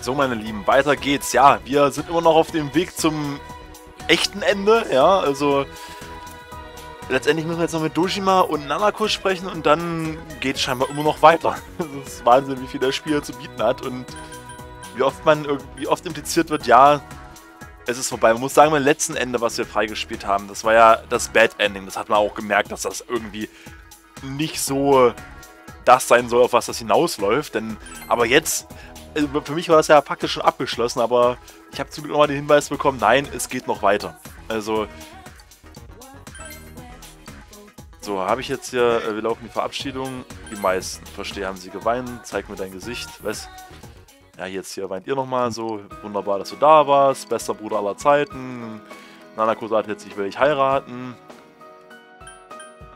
So, meine Lieben, weiter geht's. Ja, wir sind immer noch auf dem Weg zum echten Ende. Ja, also letztendlich müssen wir jetzt noch mit Dojima und Nanako sprechen und dann geht es scheinbar immer noch weiter. Das ist Wahnsinn, wie viel das Spiel zu bieten hat und wie oft impliziert wird, ja, es ist vorbei. Man muss sagen, beim letzten Ende, was wir freigespielt haben, das war ja das Bad Ending. Das hat man auch gemerkt, dass das irgendwie nicht so das sein soll, auf was das hinausläuft. Aber jetzt, also für mich war das ja praktisch schon abgeschlossen, aber ich habe zum Glück nochmal den Hinweis bekommen, nein, es geht noch weiter. Also, so, habe ich jetzt hier, wir laufen die Verabschiedung. Die meisten, verstehe, haben sie geweint. Zeig mir dein Gesicht, was? Ja, jetzt hier weint ihr nochmal so. Wunderbar, dass du da warst. Bester Bruder aller Zeiten. Nanako sagt jetzt, ich will dich heiraten.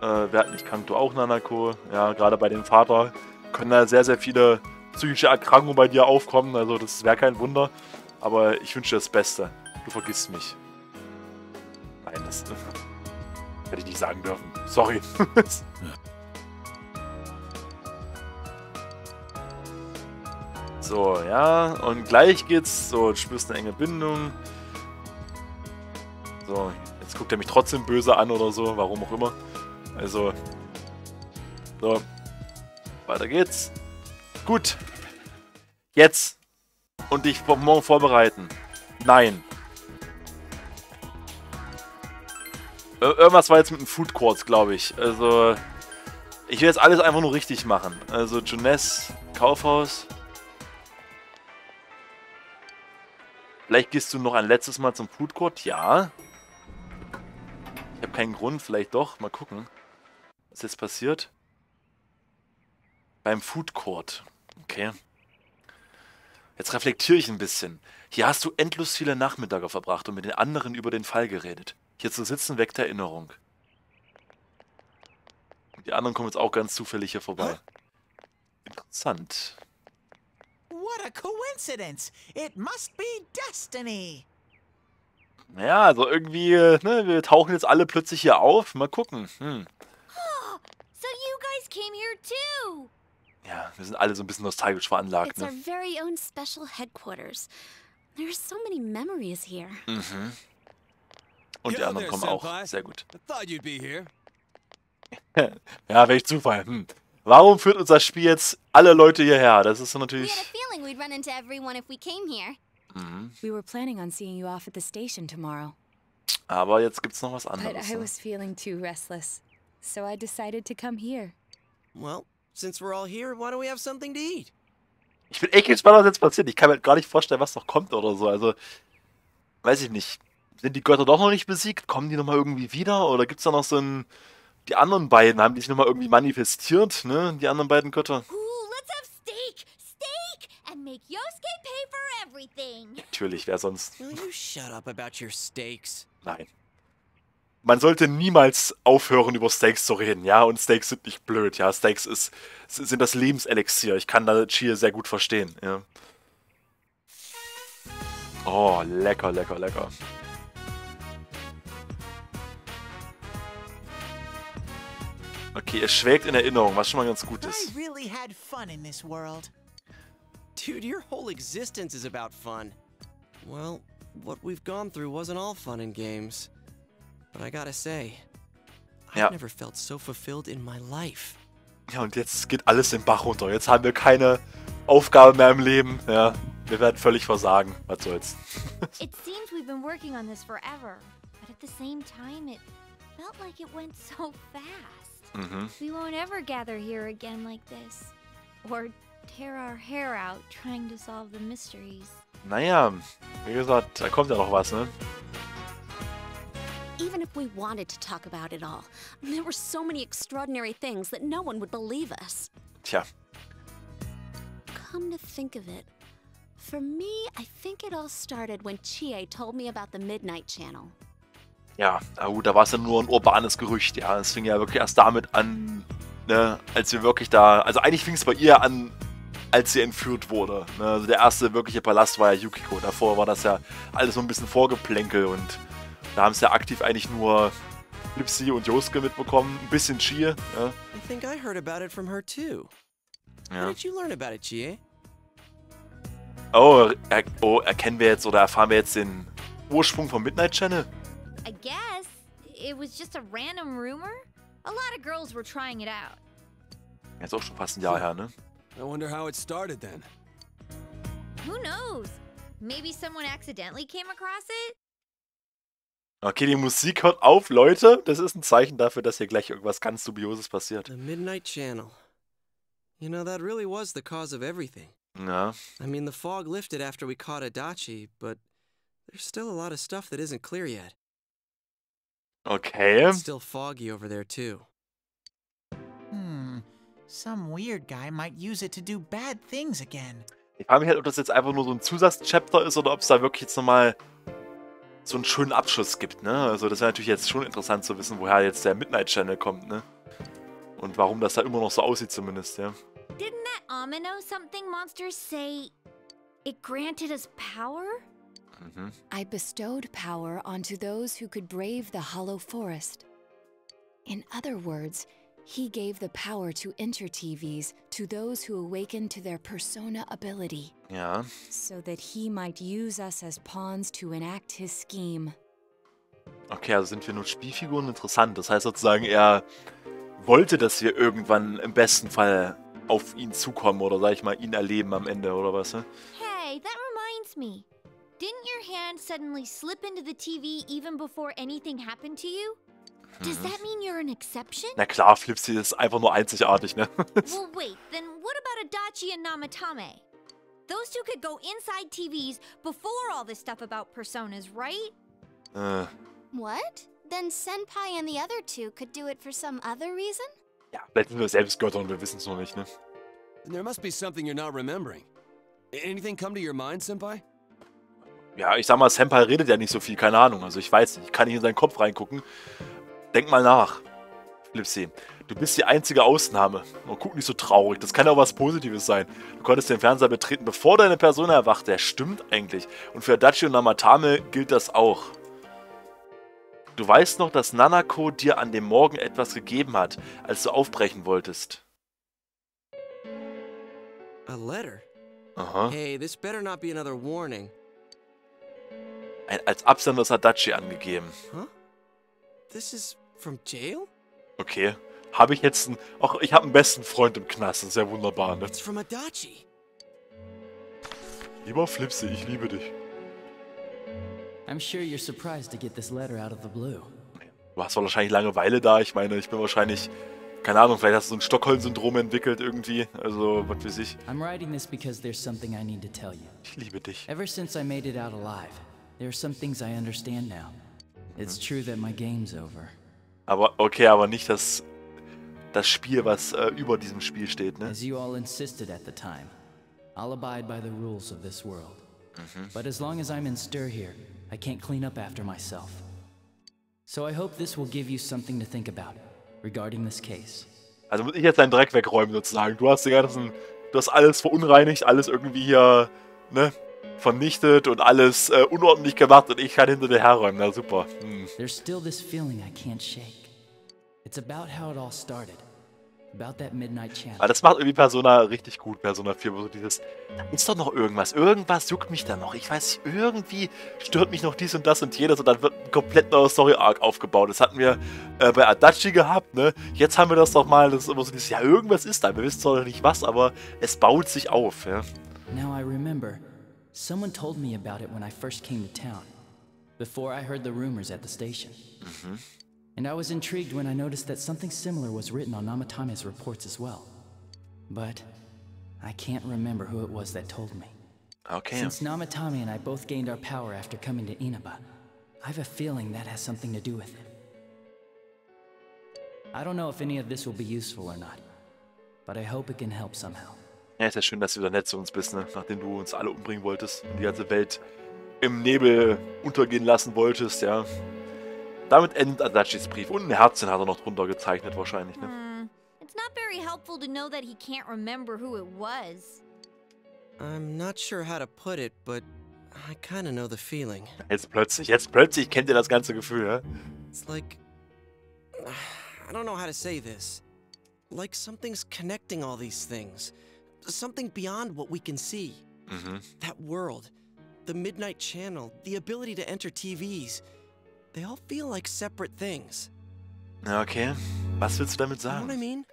Wer hat nicht krank, du auch, Nanako. Ja, gerade bei dem Vater können da sehr, sehr viele psychische Erkrankungen bei dir aufkommen. Also das wäre kein Wunder. Aber ich wünsche dir das Beste. Du vergisst mich. Nein, das hätte ich nicht sagen dürfen. Sorry. So, ja. Und gleich geht's. So, du spürst eine enge Bindung. So, jetzt guckt er mich trotzdem böse an oder so. Warum auch immer. Also. So. Weiter geht's. Gut. Jetzt. Und dich für morgen vorbereiten. Nein. Irgendwas war jetzt mit dem Food Court, glaube ich. Also, ich will jetzt alles einfach nur richtig machen. Also, Junes, Kaufhaus. Vielleicht gehst du noch ein letztes Mal zum Food Court. Ja. Ich habe keinen Grund, vielleicht doch. Mal gucken, was jetzt passiert. Beim Food Court. Okay. Jetzt reflektiere ich ein bisschen. Hier hast du endlos viele Nachmittage verbracht und mit den anderen über den Fall geredet. Hier zu sitzen weckt Erinnerung. Die anderen kommen jetzt auch ganz zufällig hier vorbei. Interessant. What a coincidence! It must be destiny. Ja, also irgendwie, ne, wir tauchen jetzt alle plötzlich hier auf. Mal gucken. So you guys came here too. Ja, wir sind alle so ein bisschen nostalgisch veranlagt, It's our ne? very own special headquarters. There are so many memories here. Mhm. Und die anderen kommen auch. Sehr gut. Ja, welch Zufall. Warum führt unser Spiel jetzt alle Leute hierher? Das ist so We natürlich... had a feeling we'd run into everyone if we came here. Mhm. We were planning on seeing you off at the station tomorrow. Aber jetzt gibt's noch was But anderes. I Ne? was feeling too restless, so I decided to come here. Well, since we're all here, why don't we have something to eat? Ich bin echt gespannt, was jetzt passiert. Ich kann mir gar nicht vorstellen, was noch kommt oder so. Also, weiß ich nicht. Sind die Götter doch noch nicht besiegt? Kommen die nochmal irgendwie wieder? Oder gibt's da noch so ein... Die anderen beiden, haben die sich nochmal irgendwie manifestiert, ne? Die anderen beiden Götter. Ooh, let's have steak! Steak! And make Yosuke pay for everything. Natürlich, wer sonst? Will you shut up about your steaks? Nein. Man sollte niemals aufhören, über Steaks zu reden, ja? Und Steaks sind nicht blöd, ja? Steaks sind das Lebenselixier. Ich kann da Chia sehr gut verstehen, ja? Oh, lecker, lecker, lecker. Okay, es schwelgt in Erinnerung, was schon mal ganz gut I ist. really had fun in this world. Dude, your whole existence is about fun. Well, what we've gone through wasn't all fun and games. But I gotta say, Ja. I've never felt so fulfilled in my life. Ja, und jetzt geht alles den Bach runter. Jetzt haben wir keine Aufgabe mehr im Leben, ja? Wir werden völlig versagen. Was soll's. It seems we've been working on this forever. But at the same time, it felt like it went so fast. Mhm. We won't ever gather here again like this. Or tear our hair out trying to solve the mysteries. Naja, wie gesagt, da kommt ja noch was, ne? Even if we wanted to talk about it all, there were so many extraordinary things that no one would believe us. Tja. Come to think of it, for me, I think it all started when Chie told me about the Midnight Channel. Ja, na gut, da war es ja nur ein urbanes Gerücht, ja. Es fing ja wirklich erst damit an, ne, als wir wirklich da... Also eigentlich fing es bei ihr an, als sie entführt wurde. Ne? Also der erste wirkliche Palast war ja Yukiko. Davor war das ja alles so ein bisschen Vorgeplänkel und da haben es ja aktiv eigentlich nur Lipsy und Yosuke mitbekommen. Ein bisschen Chie, ja. I think I heard about it from her too. Ja. How did you learn about it, Chie? Oh, erkennen wir jetzt oder erfahren wir jetzt den Ursprung vom Midnight Channel? I guess it was just a random rumor. A lot of girls were trying it out. Jetzt auch schon fast ein Jahr her, ne? I wonder how it started then. Who knows? Maybe someone accidentally came across it? Okay, die Musik hört auf, Leute. Das ist ein Zeichen dafür, dass hier gleich irgendwas ganz Dubioses passiert. The Midnight Channel. You know, that really was the cause of everything. Ja. I mean, the fog lifted after we caught Adachi, but there's still a lot of stuff that isn't clear yet. Okay. It's still foggy over there, too. Some weird guy might use it to do bad things again. Ich frage mich halt, ob das jetzt einfach nur so ein Zusatzchapter ist oder ob es da wirklich jetzt nochmal so einen schönen Abschluss gibt, ne? Also das wäre natürlich jetzt schon interessant zu wissen, woher jetzt der Midnight Channel kommt, ne? Und warum das da immer noch so aussieht zumindest, ja. Didn't that ominous something monster say it granted us power? I bestowed power onto those who could brave the hollow forest. In other words, he gave the power to Inter-TVs to those who awakened to their persona ability. Ja. So that he might use us as pawns to enact his scheme. Okay, also sind wir nur Spielfiguren, interessant. Das heißt sozusagen, er wollte, dass wir irgendwann im besten Fall auf ihn zukommen oder, sag ich mal, ihn erleben am Ende, oder was, ne? Hey, that reminds me. Didn't your hand suddenly slip into the TV even before anything happened to you? Does that mean you're an exception? Na klar, Flipsy ist einfach nur einzigartig, ne? Well, wait, then what about Adachi and Namatame? Those two could go inside TVs before all this stuff about personas, right? What? Then Senpai and the other two could do it for some other reason? Ja, vielleicht sind wir selbst Götter und wir wissen es noch nicht, ne? There must be something you're not remembering. Anything come to your mind, Senpai? Ja, ich sag mal, Senpai redet ja nicht so viel, keine Ahnung. Also ich weiß nicht, ich kann nicht in seinen Kopf reingucken. Denk mal nach, Flipsy. Du bist die einzige Ausnahme. Und guck nicht so traurig, das kann ja auch was Positives sein. Du konntest den Fernseher betreten, bevor deine Person erwachte. Das stimmt eigentlich. Und für Adachi und Namatame gilt das auch. Du weißt noch, dass Nanako dir an dem Morgen etwas gegeben hat, als du aufbrechen wolltest. A letter? Aha. Hey, this better not be another warning. Als Absender ist Adachi angegeben. Huh? This is from jail? Okay. Habe ich jetzt einen... Ach, ich habe einen besten Freund im Knast. Das ist ja wunderbar, ne? It's from Adachi. Lieber Flipsy, ich liebe dich. I'm sure you're surprised to get this letter out of the blue. Du hast wahrscheinlich Langeweile da. Ich meine, ich bin wahrscheinlich... Keine Ahnung, vielleicht hast du so ein Stockholm-Syndrom entwickelt irgendwie. Also, was weiß ich. I'm writing this because there's something I need to tell you. Ich liebe dich. Ever since I made it out alive, there are some things I understand now. It's true that my game's over. Aber, okay, aber nicht das Spiel, was über diesem Spiel steht, ne? As you all insisted at the time, I'll abide by the rules of this world. But as long as I'm in stir here, I can't clean up after myself. So I hope this will give you something to think about regarding this case. Also muss ich jetzt deinen Dreck wegräumen sozusagen. Du hast alles verunreinigt, alles irgendwie hier, ne, vernichtet und alles unordentlich gemacht und ich kann hinter dir herräumen. Na super. There's still this feeling I can't shake. It's about how it all started. About that Midnight Channel. Aber das macht irgendwie Persona richtig gut, Persona 4, wo so dieses, da ist doch noch irgendwas, irgendwas juckt mich da noch, ich weiß nicht, irgendwie stört mich noch dies und das und jenes und dann wird ein komplett neuer Story-Arc aufgebaut. Das hatten wir bei Adachi gehabt, ne? Jetzt haben wir das doch mal, das ist immer so dieses, ja, irgendwas ist da, wir wissen zwar noch nicht was, aber es baut sich auf, ja. Now I remember, someone told me about it when I first came to town, before I heard the rumors at the station. And I was intrigued when I noticed that something similar was written on Namatame's reports as well. But I can't remember who it was that told me. Okay. Since Namatame and I both gained our power after coming to Inaba, I have a feeling that has something to do with it. I don't know if any of this will be useful or not, but I hope it can help somehow. Ja, ist ja schön, dass du wieder nett zu uns bist, ne? Nachdem du uns alle umbringen wolltest und die ganze Welt im Nebel untergehen lassen wolltest, ja. Damit endet Adachis Brief. Und ein Herzchen hat er noch drunter gezeichnet wahrscheinlich, ne? It's not very helpful to know that he can't remember who it was. I'm not sure how to put it, but I kind of know the feeling. Jetzt plötzlich kennt ihr das ganze Gefühl, ja? It's like... I don't know how to say this. Like something's connecting all these things. Something beyond what we can see. That world, the Midnight Channel, the ability to enter TVs, they all feel like separate things. Ja, okay. Was willst du damit You know what I sagen? mean?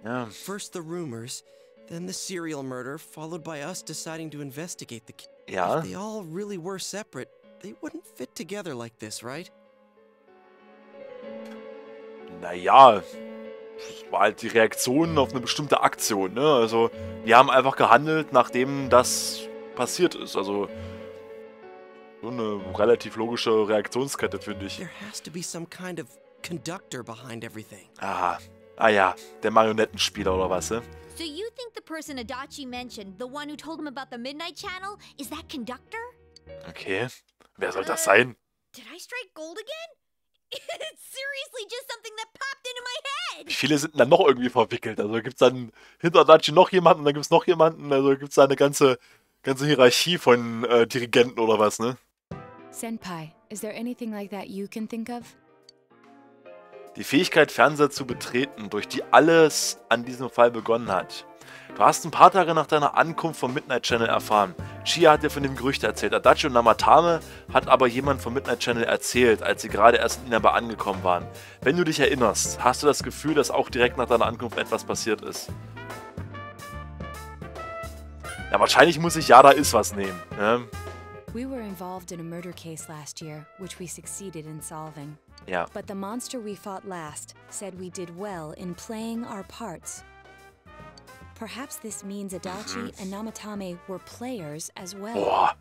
Ja. First the rumors, then the serial murder, followed by us deciding to investigate the case. Ja. If they all really were separate, they wouldn't fit together like this, right? Naja. Das war halt die Reaktion auf eine bestimmte Aktion, ne? Also, die haben einfach gehandelt, nachdem das passiert ist. Also, so eine relativ logische Reaktionskette, finde ich. There has to be some kind of conductor behind everything. Aha. Ah ja, der Marionettenspieler oder was, ne? So you think the person Adachi mentioned, the one who told him about the Midnight Channel, is that conductor? Okay. Wer soll das sein? Did I strike gold again? It's seriously just something that popped into my head. Wie viele sind denn dann noch irgendwie verwickelt? Also gibt es dann hinter Adachi noch jemanden und dann gibt es noch jemanden? Also gibt es da eine ganze Hierarchie von Dirigenten oder was, ne? Senpai, is there anything like that you can think of? Die Fähigkeit, Fernseher zu betreten, durch die alles an diesem Fall begonnen hat. Du hast ein paar Tage nach deiner Ankunft vom Midnight Channel erfahren. Shia hat dir von dem Gerücht erzählt. Adachi und Namatame hat aber jemand vom Midnight Channel erzählt, als sie gerade erst in Inaba angekommen waren. Wenn du dich erinnerst, hast du das Gefühl, dass auch direkt nach deiner Ankunft etwas passiert ist. Ja, wahrscheinlich muss ich Yada ist was nehmen. Ne? We were involved in a murder case last year, which we succeeded in solving. Ja. But the monster we fought last said we did well in playing our parts. Perhaps this means Adachi and Namatame were players as well. Boah.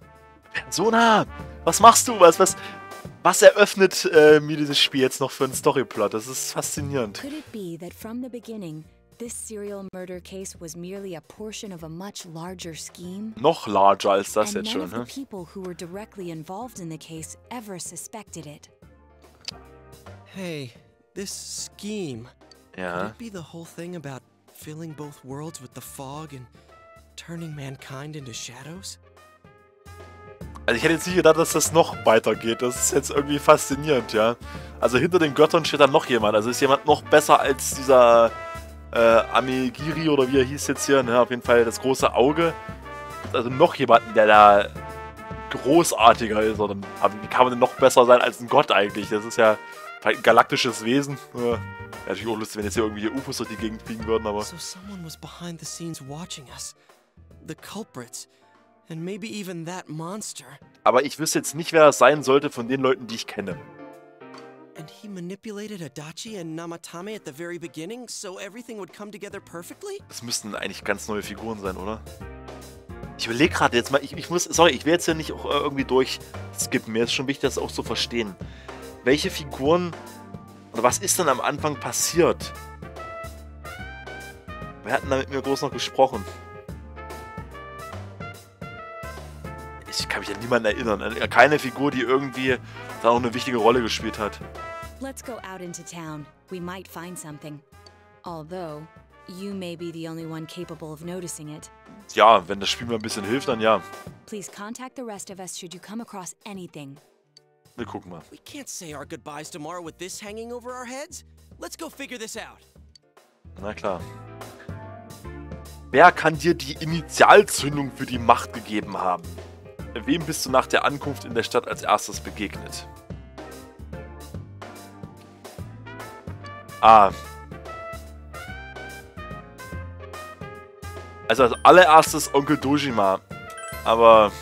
Persona! Was machst du? Was eröffnet mir dieses Spiel jetzt noch für einen Storyplot? Das ist faszinierend. Could it be that from the beginning, this serial murder case was merely a portion of a much larger scheme? Noch larger als das And jetzt none schon, of the ne? people who were directly involved in the case ever suspected it. Hey, this scheme. Could Ja. it be the whole thing about filling both worlds with the fog and turning mankind into shadows? Also ich hätte jetzt nicht gedacht, dass das noch weitergeht. Das ist jetzt irgendwie faszinierend, ja. Also hinter den Göttern steht dann noch jemand. Also ist jemand noch besser als dieser Amegiri oder wie er hieß jetzt hier, ne? Auf jeden Fall das große Auge. Also noch jemanden, der da großartiger ist. Oder wie kann man denn noch besser sein als ein Gott eigentlich? Das ist ja ein galaktisches Wesen. Ja, natürlich auch lustig, wenn jetzt hier irgendwie UFOs durch die Gegend fliegen würden, aber... So someone was behind the scenes watching us. The culprits. And maybe even that monster. Aber ich wüsste jetzt nicht, wer das sein sollte von den Leuten, die ich kenne. And he manipulated Adachi and Namatame at the very beginning, so everything would come together perfectly? Das müssten eigentlich ganz neue Figuren sein, oder? Ich überlege gerade jetzt mal, ich will jetzt ja nicht auch irgendwie durchskippen. Mir ist schon wichtig, das auch zu verstehen. Welche Figuren oder was ist denn am Anfang passiert? Wer hat denn da mit mir groß noch gesprochen? Ich kann mich an niemanden erinnern. Keine Figur, die irgendwie da noch eine wichtige Rolle gespielt hat. Let's go out into town. We might find something. Although, you may be the only one capable of noticing it. Ja, wenn das Spiel mir ein bisschen hilft, dann ja. Please contact the rest of us should you come across anything. Wir gucken mal. We can't say our goodbyes tomorrow with this hanging over our heads. Let's go figure this out. Na klar. Wer kann dir die Initialzündung für die Macht gegeben haben? Wem bist du nach der Ankunft in der Stadt als erstes begegnet? Also als allererstes Onkel Dojima. Aber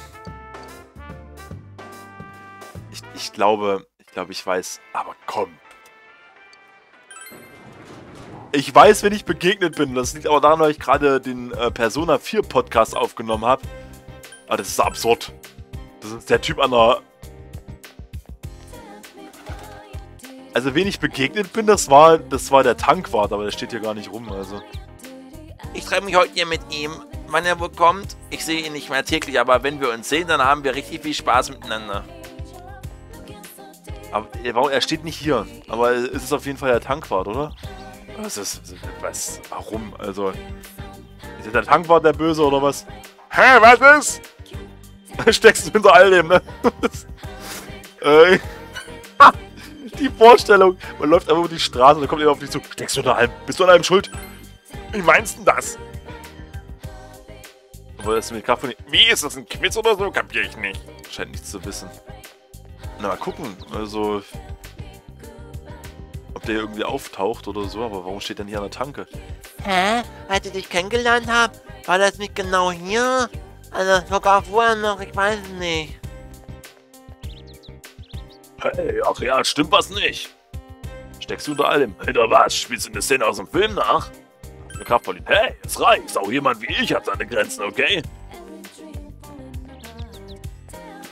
ich glaube, ich weiß. Aber komm. Ich weiß, wenn ich begegnet bin. Das liegt aber daran, weil ich gerade den Persona 4 Podcast aufgenommen habe. Aber das ist absurd. Das ist der Typ an der... Also wen ich begegnet bin, das war der Tankwart, aber der steht hier gar nicht rum, also. Ich treffe mich heute hier mit ihm. Wann er wohl kommt? Ich sehe ihn nicht mehr täglich, aber wenn wir uns sehen, dann haben wir richtig viel Spaß miteinander. Aber er steht nicht hier. Aber es ist auf jeden Fall der Tankwart, oder? Warum? Also, ist der Tankwart der Böse oder was? Hä, was ist? Steckst du hinter all dem, ne? Die Vorstellung, man läuft einfach über die Straße und dann kommt jemand auf dich zu. Steckst du hinter allem? Bist du an allem schuld? Wie meinst du das? Aber das mit Kraft von... Wie, ist das ein Quiz oder so? Kapier ich nicht. Scheint nichts zu wissen. Na, mal gucken. Also... Ob der irgendwie auftaucht oder so, aber warum steht denn hier an der Tanke? Hä? Als ich dich kennengelernt habe, war das nicht genau hier? Also sogar vorher noch, ich weiß es nicht. Hey, ach ja, stimmt was nicht. Steckst du unter allem? Hinter was? Spielst du eine Szene aus dem Film nach? Eine Kraftpolizei. Hey, es reicht. Auch jemand wie ich hat seine Grenzen, okay?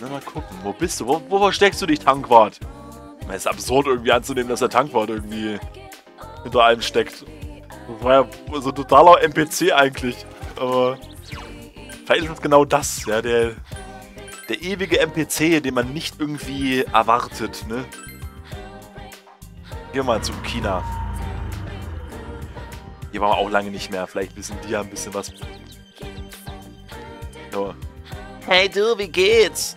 Na, mal gucken. Wo bist du? Wo versteckst du dich, Tankwart? Es ist absurd irgendwie anzunehmen, dass der Tankwart irgendwie hinter allem steckt. Das war ja so ein totaler NPC eigentlich. Aber vielleicht ist es genau das, ja, der ewige NPC, den man nicht irgendwie erwartet, ne? Gehen wir mal zu China. Hier waren wir auch lange nicht mehr. Vielleicht wissen die ja ein bisschen was. So. Hey du, wie geht's?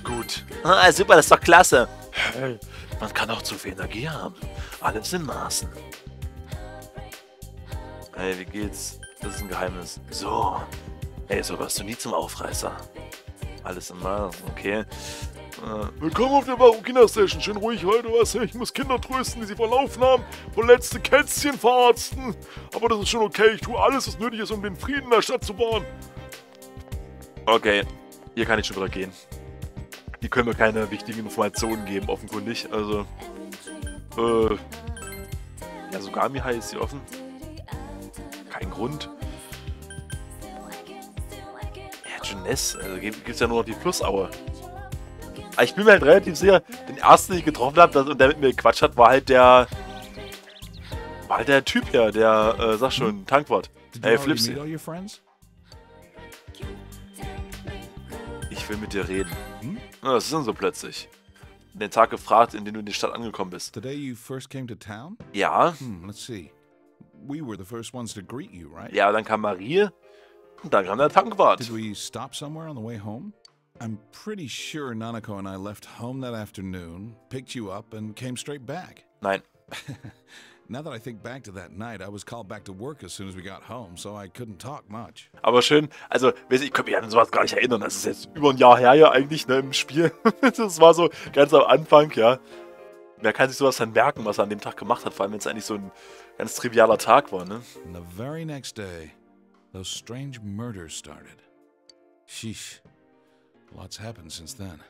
Gut. Ah, super, das ist doch klasse. Hey, man kann auch zu viel Energie haben. Alles in Maßen. Hey, wie geht's? Das ist ein Geheimnis. So. Hey, so wirst du nie zum Aufreißer. Alles in Maßen, okay. Willkommen auf der Marokina Station. Schön ruhig heute, was? Ich muss Kinder trösten, die sie verlaufen haben. Verletzte Kätzchen verarzten. Aber das ist schon okay. Ich tue alles, was nötig ist, um den Frieden in der Stadt zu wahren. Okay. Hier kann ich schon wieder gehen. Die können mir keine wichtigen Informationen geben, offenkundig. Also, ja, sogar mir ist sie offen. Kein Grund. Ja, Jeunesse, also gibt's ja nur noch die Flussaue. Aber ich bin mir halt relativ sicher, den ersten, den ich getroffen habe und der mit mir gequatscht hat, war halt der Typ hier, der, sag schon, Tankwart. Hey, Flipsy. Ich will mit dir reden. Na, was ist denn so plötzlich? Den Tag gefragt, in dem du in die Stadt angekommen bist. The day you first came to town? Ja. Let's see. We were the first ones to greet you, right? Ja, dann kam Marie und dann kam der Tankwart. Did we stop somewhere on the way home? I'm pretty sure Nanako and I left home that afternoon, picked you up and came straight back. Nein. Now that I think back to that night, I was called back to work as soon as we got home, so I couldn't talk much. Aber schön, also, ich kann mich an sowas gar nicht erinnern. Das ist jetzt über ein Jahr her ja eigentlich, ne, im Spiel. Das war so ganz am Anfang, ja. Wer kann sich sowas dann merken, was er an dem Tag gemacht hat, vor allem wenn es eigentlich so ein ganz trivialer Tag war, ne? And the very next day, those strange murders started. Sheesh. Lots happened since then.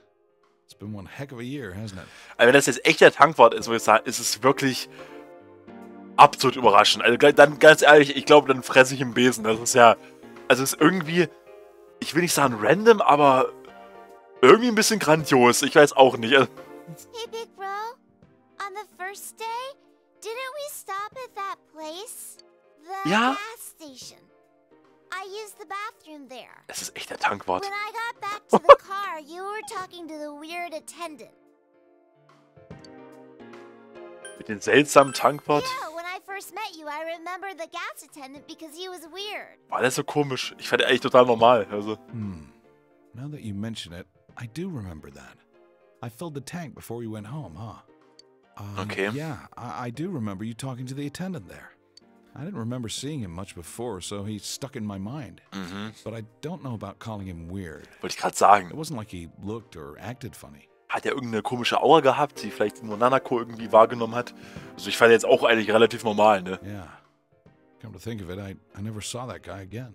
It's been one heck of a year, hasn't it? Also wenn das jetzt echt der Tankwart ist, würde ich sagen, ist es wirklich absolut überraschend. Also dann, ganz ehrlich, ich glaube, dann fresse ich im Besen. Das ist ja, also es ist irgendwie, ich will nicht sagen random, aber irgendwie ein bisschen grandios. Ich weiß auch nicht. Hey, Big Bro. On the first day, didn't we stop at that place? The Ja. gas station. I used the bathroom there. Es ist echt der Tankwart. When I got back to the car, you were talking to the weird attendant. Mit dem seltsamen Tankwart. Yeah, when I first met you, I remember the gas attendant because he was weird. War der so komisch? Ich fand den eigentlich total normal. Also. Now that you mention it, I do remember that. I filled the tank before we went home, huh? Okay. Yeah, I do remember you talking to the attendant there. I didn't remember seeing him much before, so he stuck in my mind. But I don't know about calling him weird. Wollte ich gerade sagen. It wasn't like he looked or acted funny. Hat er irgendeine komische Aura gehabt, die vielleicht nur Nanako irgendwie wahrgenommen hat? Also ich fand jetzt auch eigentlich relativ normal, ne? Yeah. Come to think of it, I never saw that guy again.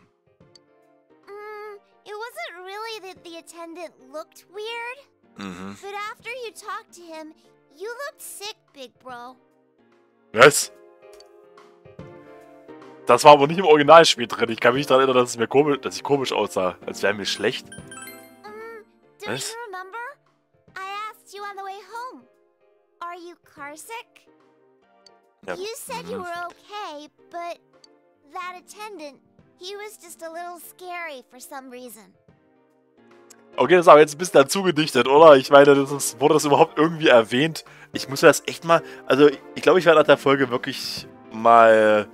It wasn't really that the attendant looked weird. But after you talked to him, you looked sick, Big Bro. Was? Das war aber nicht im Originalspiel drin. Ich kann mich daran erinnern, dass ich komisch aussah. Als wäre mir schlecht. Don't Was? you remember? I asked you on the way home. Are you carsick? Ja. You said you were okay, but that attendant, he was just a little scary for some reason. Okay, das ist aber jetzt ein bisschen dazu gedichtet, oder? Ich meine, wurde das überhaupt irgendwie erwähnt? Ich muss mir das echt mal... Also, ich glaube, ich werde nach der Folge wirklich mal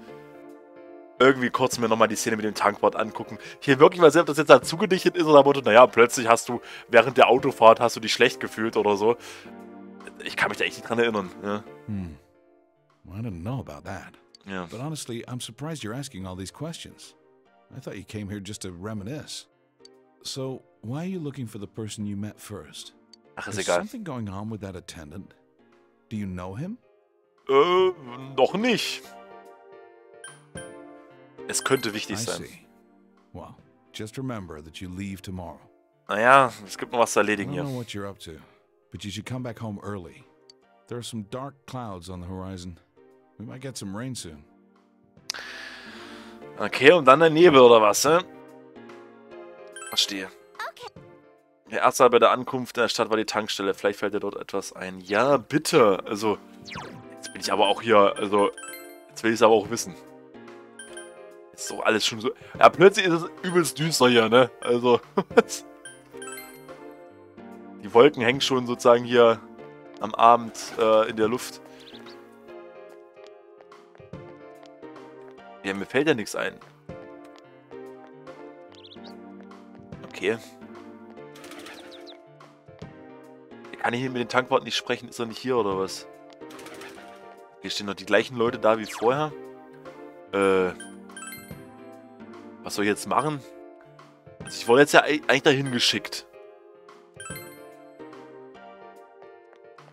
irgendwie kurz mir nochmal die Szene mit dem Tankwart angucken. Hier wirklich mal sehen, ob das jetzt dazu gedichtet ist oder wurde, naja, plötzlich hast du während der Autofahrt hast du dich schlecht gefühlt oder so. Ich kann mich da echt nicht dran erinnern. Ja. Well, I didn't know about that. Ja. But honestly, I'm surprised you're asking all these questions. I thought you came here just to reminisce. So, why are you looking for the person you met first? Ach, ist Is egal. something going on with that attendant? Do you know him? Noch nicht. Es könnte wichtig I sein. see. Well, just remember that you leave tomorrow. Naja, es gibt noch was zu I erledigen don't hier. know what you're up to, but you should come back home early. There are some dark clouds on the horizon. We might get some rain soon. Okay, und dann der Nebel oder was, ne? Verstehe. Der erste bei der Ankunft in der Stadt war die Tankstelle. Vielleicht fällt dir dort etwas ein. Ja, bitte. Also, jetzt bin ich aber auch hier, also, jetzt will ich es aber auch wissen. Ist doch alles schon so... Ja, plötzlich ist es übelst düster hier, ne? Also, die Wolken hängen schon sozusagen hier am Abend in der Luft. Ja, mir fällt ja nichts ein. Okay. Kann ich hier mit den Tankworten nicht sprechen? Ist er nicht hier oder was? Hier stehen noch die gleichen Leute da wie vorher. Was soll ich jetzt machen? Also ich wurde jetzt ja eigentlich dahin geschickt.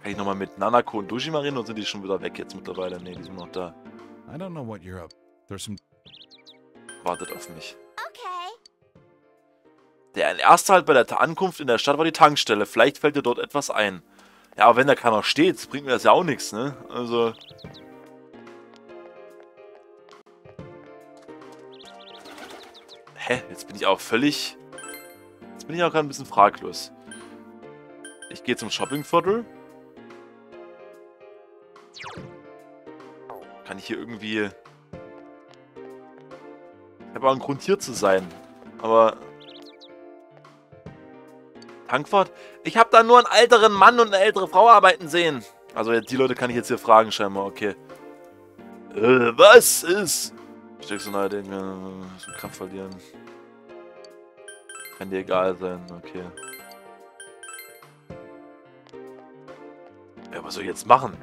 Kann ich nochmal mit Nanako und Dojima reden oder sind die schon wieder weg jetzt mittlerweile? Ne, die sind noch da. I don't know what you're up. There's some... Wartet auf mich. Okay. Der erste halt bei der Ankunft in der Stadt war die Tankstelle. Vielleicht fällt dir dort etwas ein. Ja, aber wenn da keiner steht, bringt mir das ja auch nichts, ne? Also... Hä? Jetzt bin ich auch völlig... Jetzt bin ich auch gerade ein bisschen fraglos. Ich gehe zum Shoppingviertel. Kann ich hier irgendwie... Ich habe auch einen Grund hier zu sein. Aber... Tankwart? Ich habe da nur einen älteren Mann und eine ältere Frau arbeiten sehen. Also die Leute kann ich jetzt hier fragen scheinbar, okay. Was ist? Steckst du nahe den Kraft verlieren. Kann dir egal sein, okay. Ja, was soll ich jetzt machen?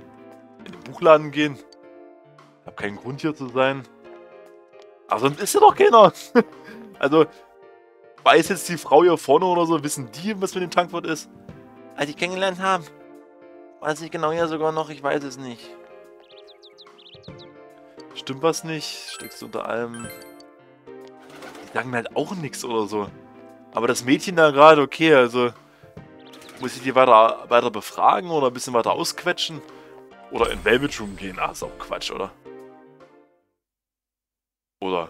In den Buchladen gehen? Ich habe keinen Grund hier zu sein. Aber sonst ist ja doch keiner. Also, weiß jetzt die Frau hier vorne oder so, wissen die, was mit dem Tankwart ist? Als ich kennengelernt habe, weiß ich genau hier sogar noch, ich weiß es nicht. Stimmt was nicht? Steckst du unter allem... Die sagen mir halt auch nichts oder so. Aber das Mädchen da gerade, okay, also... Muss ich die weiter befragen oder ein bisschen weiter ausquetschen? Oder in Velvet Room gehen? Ah, ist auch Quatsch, oder? Oder?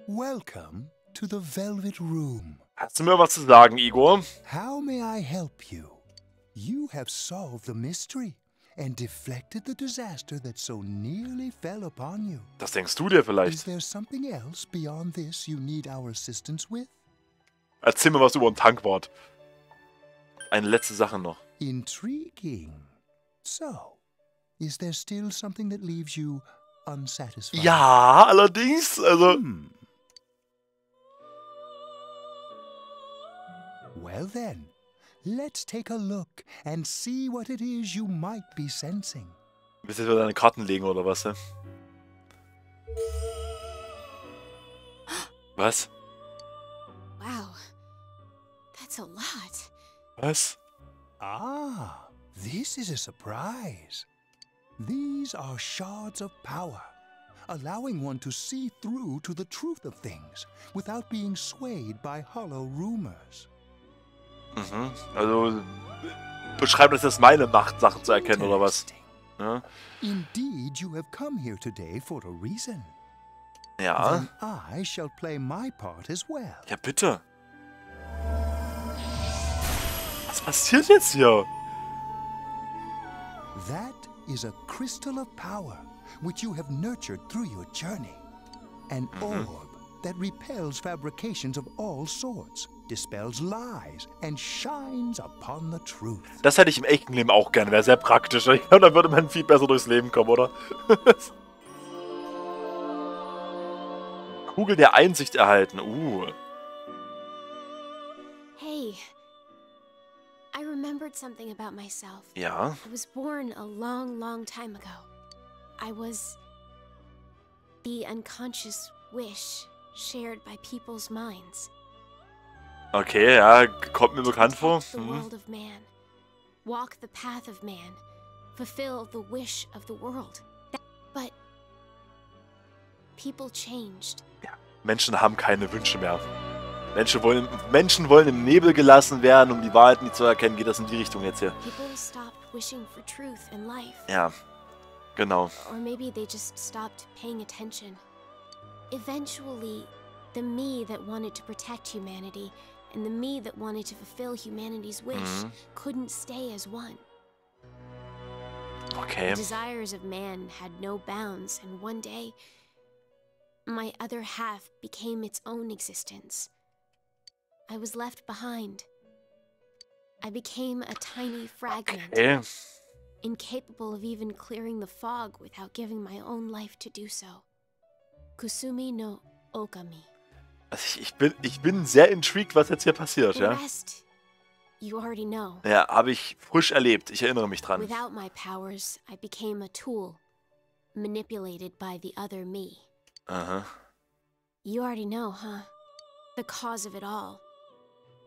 Welcome to the Velvet Room. Hast du mir was zu sagen, Igor? How may I help you? You have solved the mystery and deflected the disaster that so nearly fell upon you. Das denkst du dir Is vielleicht? there something else beyond this you need our assistance with? Erzähl mir was über den Tankwart. Eine letzte Sache noch. Intriguing. So, is there still something that leaves you unsatisfied? Ja, allerdings, also... Well then, let's take a look and see what it is you might be sensing. Willst du jetzt wieder deine Karten legen oder was, ne? Was? Wow. That's a lot. Was? Ah, this is a surprise. These are shards of power, allowing one to see through to the truth of things without being swayed by hollow rumors. Mhm. Also, beschreib das jetzt meine Macht, Sachen zu erkennen, oder was? Ja. Indeed, you have come here today for a reason. Ja. Then I shall play my part as well. Ja, bitte. Was passiert jetzt hier? That is a crystal of power, which you have nurtured through your journey. An orb that repels fabrications of all sorts, dispels lies, and shines upon the truth. Das hätte ich im echten Leben auch gerne. Wäre sehr praktisch. Ich glaube, dann würde man viel besser durchs Leben kommen, oder? Kugel der Einsicht erhalten. Hey. I remembered something about myself. Ja. I was born a long, long time ago. I was the unconscious wish shared by people's minds. Okay, ja, kommt mir bekannt vor. The world of man, walk the path of man, fulfill the wish of the world. But people changed. Ja, Menschen haben keine Wünsche mehr. Menschen wollen im Nebel gelassen werden, um die Wahrheit nicht zu erkennen. Geht das in die Richtung jetzt hier? People stopped wishing for truth in life. Ja, genau. Or maybe they just stopped paying attention. Eventually, the me that wanted to protect humanity and the me that wanted to fulfill humanity's wish couldn't stay as one. Okay. The desires of man had no bounds, and one day, my other half became its own existence. I was left behind. I became a tiny fragment, Okay. incapable of even clearing the fog without giving my own life to do so. Kusumi no Okami. Also ich bin sehr intrigued, was jetzt hier passiert, The ja? rest, you already know. Ja, habe ich frisch erlebt. Ich erinnere mich dran. Without my powers, I became a tool, manipulated by the other me. Aha. You already know, huh? The cause of it all.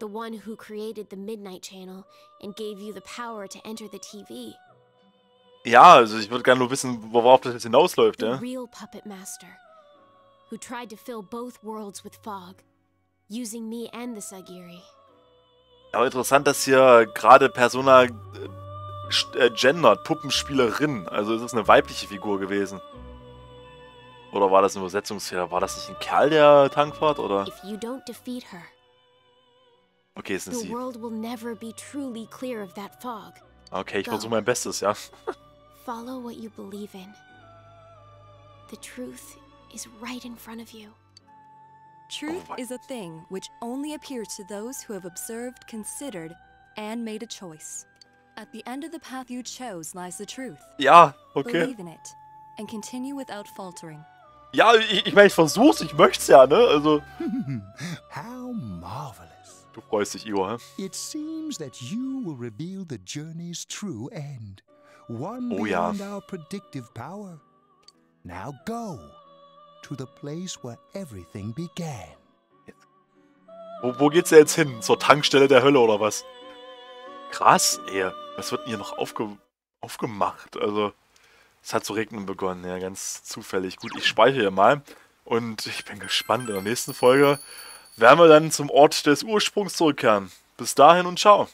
The one who created the Midnight Channel and gave you the power to enter the TV. Ja, also ich würde gerne nur wissen, worauf das jetzt hinausläuft, The ja? real puppet master, who tried to fill both worlds with fog, using me and the Sagiri. Aber interessant, dass hier gerade Persona gendert, Puppenspielerin. Also ist es eine weibliche Figur gewesen. Oder war das ein Übersetzungsfehler? War das nicht ein Kerl, der Tankwart, oder? If you don't defeat her, Okay, es ist the sie. world will never be truly clear of that fog. Okay, ich versuche mein Bestes, ja. Follow what you believe in. The truth is right in front of you. Truth is a thing which only appears to those who have observed, considered, and made a choice. At the end of the path you chose lies the truth. Ja, okay. Believe in it and continue without faltering. Ja, ich meine, ich versuch's, ich möcht's ja, ne? Also. How marvelous. Du freust dich, Igor, hä? It seems that you will reveal the journey's true end. One Oh ja. beyond our predictive power. Now go to the place where everything began. Wo geht's denn jetzt hin? Zur Tankstelle der Hölle oder was? Krass, ey. Was wird denn hier noch aufgemacht? Also, es hat zu regnen begonnen. Ja, ganz zufällig. Gut, ich speichere hier mal. Und ich bin gespannt. In der nächsten Folge werden wir dann zum Ort des Ursprungs zurückkehren. Bis dahin und ciao.